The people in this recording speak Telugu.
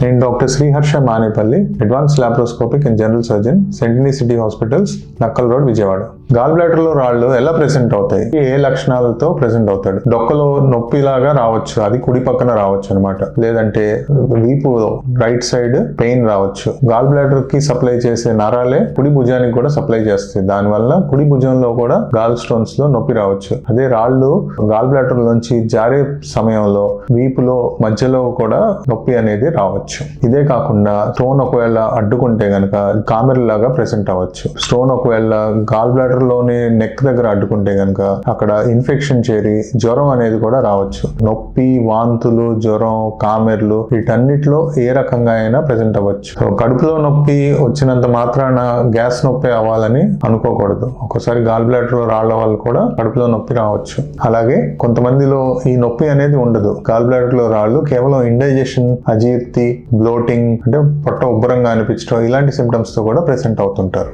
నేను doctor Sriharsha Manepalli, advanced laparoscopic and general surgeon, Sentini city hospitals, Nakkal road, Vijayawada. Gall bladder లో రాళ్ళు ఎలా ప్రెసెంట్ అవుతాయి, ఏ లక్షణాలతో ప్రెసెంట్ అవుతాడు? డొక్కలో నొప్పిలాగా రావచ్చు, అది కుడి పక్కన రావచ్చు అనమాట. లేదంటే వీపులో రైట్ సైడ్ పెయిన్ రావచ్చు. గాల్ బ్లాడర్ కి సప్లై చేసే నరాలే కుడి భుజానికి కూడా సప్లై చేస్తాయి. దానివల్ల కుడి భుజంలో కూడా గాల్ స్టోన్స్ లో నొప్పి రావచ్చు. అదే రాళ్ళు గాల్ బ్లాడర్ లోంచి జారే సమయంలో వీపులో మధ్యలో కూడా నొప్పి అనేది రావచ్చు. ఇదే కాకుండా స్టోన్ ఒకవేళ అడ్డుకుంటే గనక కామెర్లాగా ప్రెసెంట్ అవ్వచ్చు. స్టోన్ ఒకవేళ గాల్ బ్లాడర్ లోని నెక్ దగ్గర అడ్డుకుంటే గనక అక్కడ ఇన్ఫెక్షన్ చేరి జ్వరం అనేది కూడా రావచ్చు. నొప్పి, వాంతులు, జ్వరం, కామెర్లు వీటన్నిటిలో ఏ రకంగా అయినా ప్రెసెంట్ అవ్వచ్చు. కడుపులో నొప్పి వచ్చినంత మాత్రాన గ్యాస్ నొప్పి అవ్వాలని అనుకోకూడదు. ఒక్కోసారి గాల్ బ్లాడర్ లో రాళ్ల వల్ల కూడా కడుపులో నొప్పి రావచ్చు. అలాగే కొంతమందిలో ఈ నొప్పి అనేది ఉండదు. గాల్ బ్లాడర్ లో రాళ్ళు కేవలం ఇండైజెషన్, అజీర్తి, బ్లోటింగ్ అంటే పొట్ట ఉబ్బరంగా అనిపించడం ఇలాంటి సిమ్టమ్స్ తో కూడా ప్రెసెంట్ అవుతుంటారు.